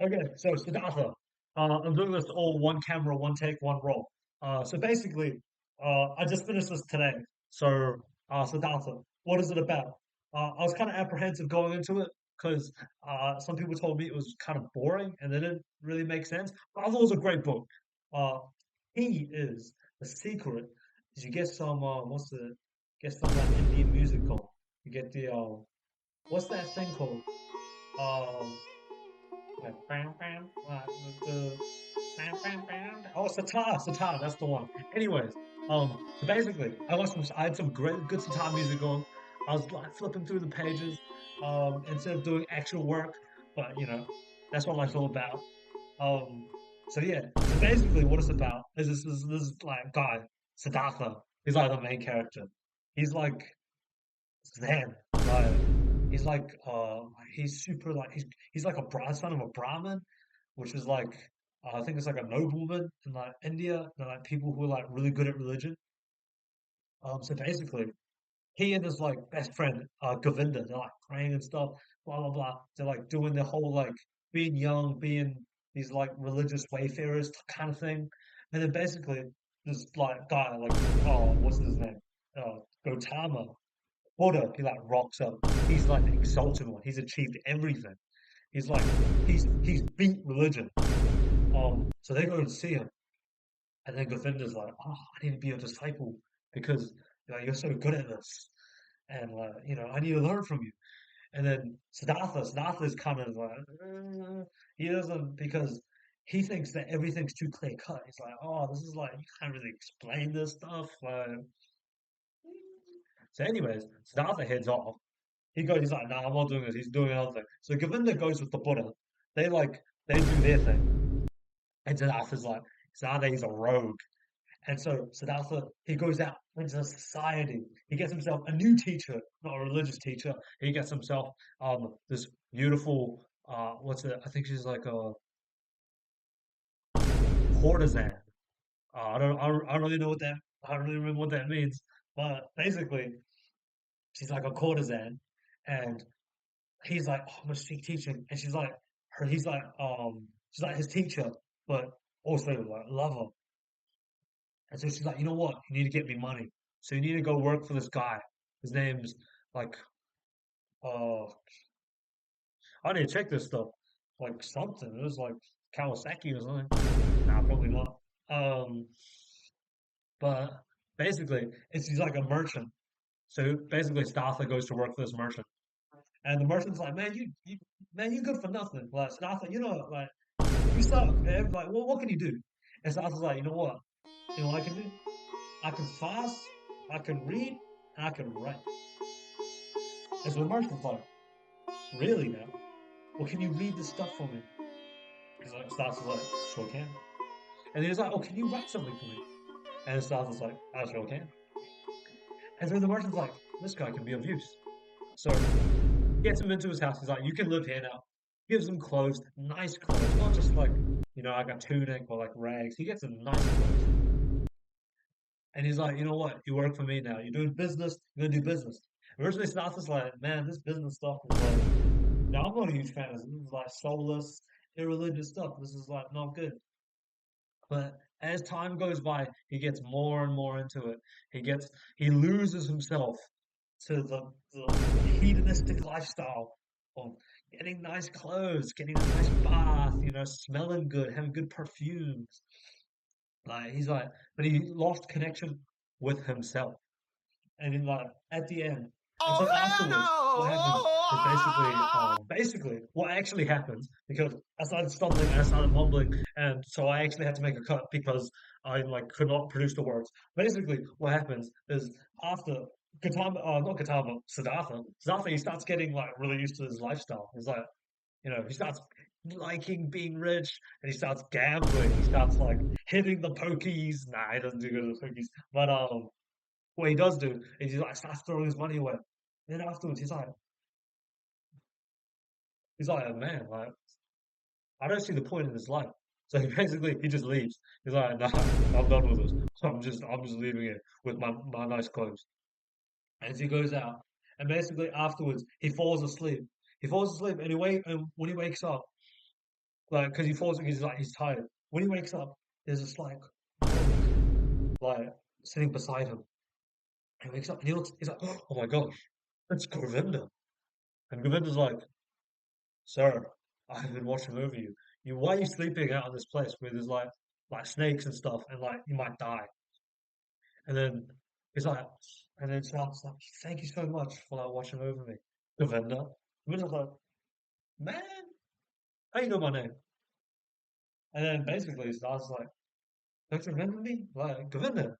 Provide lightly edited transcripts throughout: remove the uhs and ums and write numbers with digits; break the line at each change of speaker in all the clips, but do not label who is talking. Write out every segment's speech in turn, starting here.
Okay, so Siddhartha, I'm doing this all one camera, one take, one roll. So basically, I just finished this today. So, Siddhartha, what is it about? I was kind of apprehensive going into it because some people told me it was kind of boring and it didn't really make sense. But I thought it was a great book. Uh, he is the secret. Is you get some get some Indian music on. You get the what's that thing called? Um, like bam bam the bam bam bam. Oh, sitar, that's the one. Anyways, so basically, I had some great good sitar music on. I was like flipping through the pages, instead of doing actual work, but that's what life's all about. Um, so yeah, so basically, what it's about is this like guy, Siddhartha. He's like the main character. He's like Zen, like he's super like he's like a son of a Brahmin, which is like I think it's like a nobleman in like India. They're like people who are like really good at religion. So basically, he and his like best friend, Govinda, they're like praying and stuff, blah blah blah. They're like doing the whole like being young, being these like religious wayfarers kind of thing. And then basically this like guy, like what's his name? Gautama, Buddha, he like rocks up. He's like the exalted one. He's achieved everything. He's like he's beat religion. So they go and see him, and then Govinda's like, "Oh, I need to be your disciple because you're so good at this, and I need to learn from you." And then Siddhartha is kind of like, he doesn't because he thinks that everything's too clear cut. He's like, "Oh, this is like you can't really explain this stuff." So, anyways, Siddhartha heads off. He's like, "Nah, I'm not doing this." He's doing another thing. So Govinda goes with the Buddha. They like they do their thing, and Siddhartha, he's a rogue. And so Siddhartha, he goes out into society. He gets himself a new teacher, not a religious teacher. He gets himself this beautiful what's it? I think she's like a courtesan. I don't really know what that I don't really remember what that means. But basically, she's like a courtesan, and he's like, "Oh, I'm gonna speak teaching," and she's like his teacher, but also like lover. And so she's like, "You know what? You need to get me money. So you need to go work for this guy. His name's like, uh, I need to check this stuff. Like something. It was like Kawasaki or something. Nah, probably not. Um, but basically, he's like a merchant. So basically, Startha goes to work for this merchant, and the merchant's like, man, you good for nothing. Like Startha, like you suck, man. Like, what can you do?" And Startha's like, "You know what? You know what I can do? I can fast, I can read, and I can write." And so the merchant's like, "Really now? Well, can you read this stuff for me?" He's like, Starts like, "I sure can." And he's like, "Oh, can you write something for me?" And Starts like, "I sure can." And so the merchant's like, "This guy can be of use." So gets him into his house. He's like, "You can live here now." Gives him clothes, nice clothes, not just like, like a tunic or like rags. He gets him nice clothes. And he's like, "You know what? You work for me now. You're doing business. You're gonna do business." Originally, Starts like, "Man, this business stuff is like, no, I'm not a huge fan of this. This is like soulless, irreligious stuff. This is like not good." But as time goes by, he gets more and more into it. He loses himself to the hedonistic lifestyle of getting nice clothes, getting a nice bath, smelling good, having good perfumes. Like he's like, but he lost connection with himself. And then like at the end, and so afterwards, what happens is basically what actually happens because I started stumbling and I started mumbling, and so I actually had to make a cut because I like could not produce the words. Basically, what happens is after not Gautama, Siddhartha, he starts getting like really used to his lifestyle. He's like, he starts liking being rich and he starts gambling. He starts like hitting the pokies. Nah, he doesn't do good at the pokies, but what he does do is he like starts throwing his money away. And then afterwards, he's like, "Oh, man, like I don't see the point in this life." So he just leaves. He's like, "Nah, I'm done with this. I'm just leaving it with my nice clothes." And he goes out, and basically afterwards, he falls asleep. He falls asleep, and when he wakes up, Like, because he falls, he's like, he's tired. When he wakes up, there's this like monk, like, sitting beside him. And he wakes up and he looks, he's like, oh my gosh, it's Govinda. And Govinda's like, sir, I've been watching over you. Why are you sleeping out in this place where there's like snakes and stuff, and like you might die? And then he's like, and then Siddhartha's like, thank you so much for like watching over me, Govinda. Govinda's like, man, how you know my name? And then basically Siddhartha's like, don't you remember me? Like, Govinda,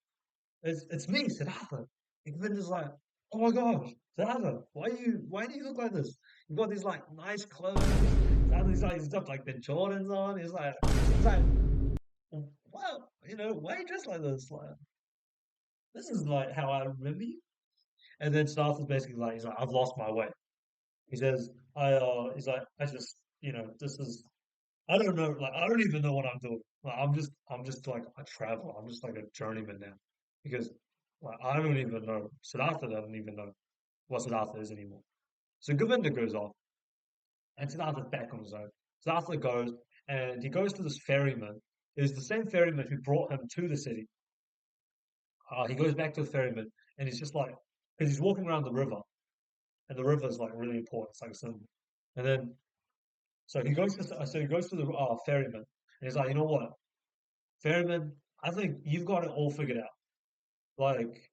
it's me, Siddhartha. And Govinda's like, oh my gosh, Siddhartha, why do you look like this? You've got these like nice clothes. Siddhartha's like, he's got like the Jordans on. He's like, well, why are you dressed like this? Like, this is like how I remember you. And then Siddhartha's basically like, he's like, I've lost my way. He says, he's like, I just, this is, I don't know, like, I don't even know what I'm doing. Like, I'm just like a traveler. I'm just like a journeyman now, because like I don't even know. Siddhartha doesn't even know what Siddhartha is anymore. So Govinda goes off, and Siddhartha's back on his own. Siddhartha goes, and he goes to this ferryman. It was the same ferryman who brought him to the city. He goes back to the ferryman, and he's just like, because he's walking around the river, and the river is like really important. It's like a symbol. And then so he goes to the ferryman, and he's like, you know what, ferryman, I think you've got it all figured out. Like,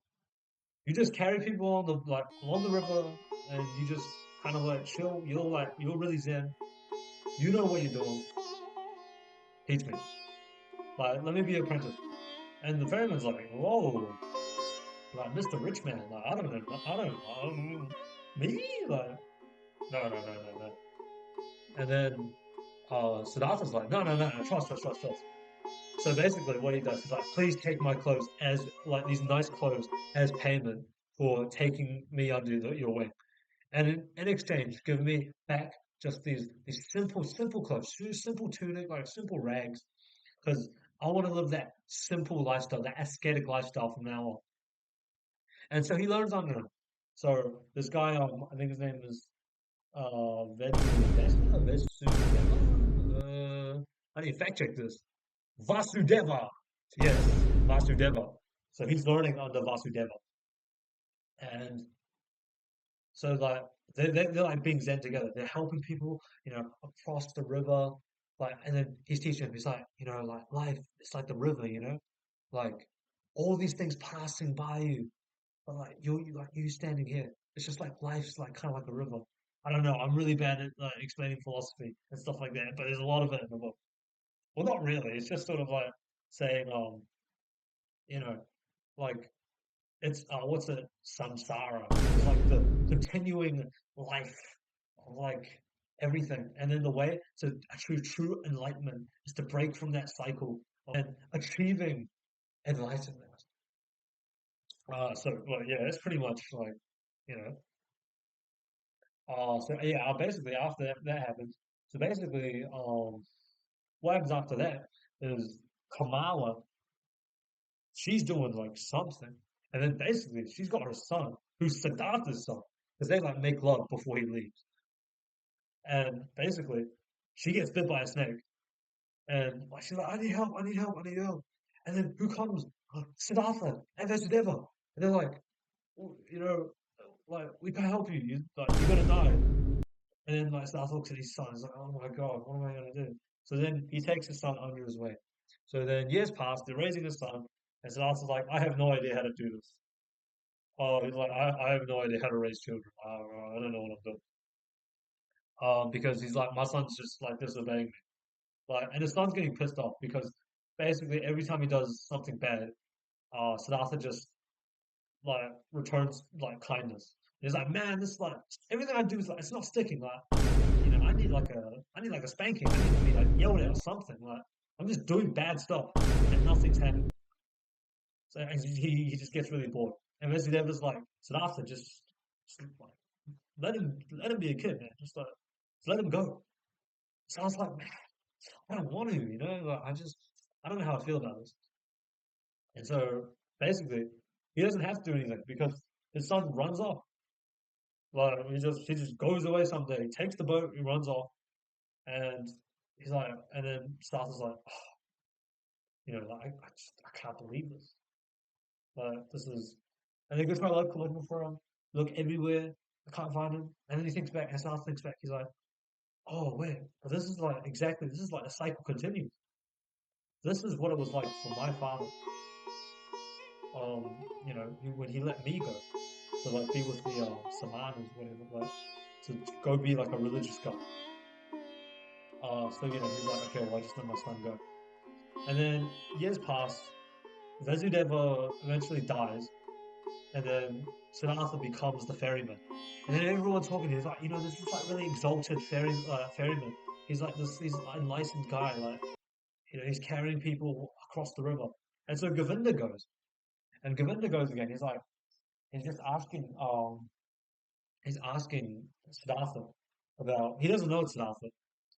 you just carry people on the like along the river, and you just kind of like chill. You're really zen. You know what you're doing. Teach me. Like, let me be your apprentice. And the ferryman's like, whoa, like Mr. Rich Man. Like, I don't, me? Like, no. And then Siddhartha's like, no, trust. So basically, what he does is like, please take my clothes as like these nice clothes as payment for taking me under your wing, and in exchange, give me back just these simple clothes, simple tunic, like simple rags, because I want to live that simple lifestyle, that ascetic lifestyle from now on. And so he learns under him. So this guy, I think his name is Vesudeva. I need to fact check this. Vasudeva. Yes, Vasudeva. So he's learning under Vasudeva. And so like they're like being Zen together. They're helping people, across the river. Like, and then he's teaching them, he's like, like life, it's like the river, like all these things passing by you. But like you standing here, it's just like life's like kind of like a river. I don't know. I'm really bad at explaining philosophy and stuff like that, but there's a lot of it in the book. Well, not really. It's just sort of like saying, you know, like it's what's it? Samsara. It's like the continuing life of like everything, and then the way to achieve true enlightenment is to break from that cycle and achieving enlightenment. So well, yeah, it's pretty much like you know. So yeah, basically after that happens, so basically, what happens after that is Kamala, she's doing like something, and then basically she's got her son, who's Siddhartha's son, because they like make love before he leaves, and basically she gets bit by a snake, and like she's like, I need help, and then who comes? Siddhartha and Vasudeva, and they're like, "Well, like we can't help you, you're gonna die." And then like Siddhartha looks at his son, he's like, oh my God, what am I gonna do? So then he takes his son under his wing. So then years pass, they're raising his son, and Siddhartha's like, I have no idea how to do this. Oh, he's like, I have no idea how to raise children. I don't know what I'm doing. Because he's like, my son's just like disobeying me. Like, and his son's getting pissed off because basically every time he does something bad, Siddhartha just like returns like kindness. He's like, man, this is like everything I do is like it's not sticking. Like, I need like a spanking. I need to be like yelled at or something. Like, I'm just doing bad stuff and nothing's happening. So and he just gets really bored. And Resident Evil's like, Siddhartha, just like let him be a kid, man. Just let him go. So I was like, man, I don't want to, like I don't know how I feel about this. And so basically, he doesn't have to do anything because his son runs off. Like he just goes away someday, takes the boat, he runs off, and he's like, and then Siddhartha's like, like I can't believe this. Like this is, and they go try looking for him, look everywhere, I can't find him, and then he thinks back, and Siddhartha thinks back, he's like, oh wait, but this is like the cycle continues. This is what it was like for my father. When he let me go to like be with the Samanas, whatever, like to go be like a religious guy. So he's like, okay, well, I just let my son go. And then years pass. Vasudeva eventually dies, and then Siddhartha becomes the ferryman. And then everyone's talking. He's like, this is like really exalted ferryman. He's like he's an enlightened guy. Like, he's carrying people across the river. And so Govinda goes, and Govinda goes again. He's just asking Siddhartha about. He doesn't know Siddhartha.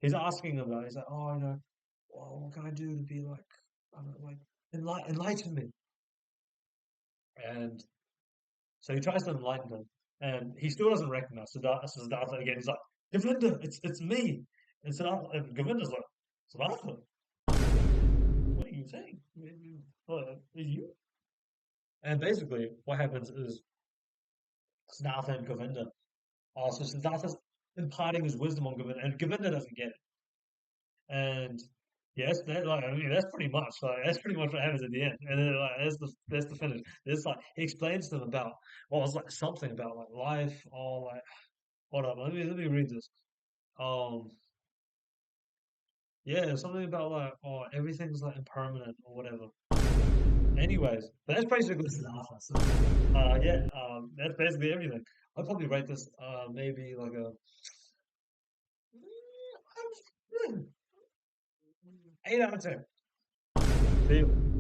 He's asking about. He's like, oh, well, what can I do to be like, I don't know, like enlighten me? And so he tries to enlighten him, and he still doesn't recognize Siddhartha again. He's like, Govinda, it's me. And Govinda's like, Siddhartha, what are you saying? Is you? And basically, what happens is Siddhartha and Govinda. So Siddhartha's imparting his wisdom on Govinda, and Govinda doesn't get it. And yes, that's pretty much what happens at the end. And then that's the finish. It's like he explains to them about it's like something about like life or like hold on, let me read this. Um yeah, something about like everything's like impermanent or whatever. Anyways, but that's basically Siddhartha. So that's basically everything. I'll probably rate this maybe like a 8 out of 10. See you.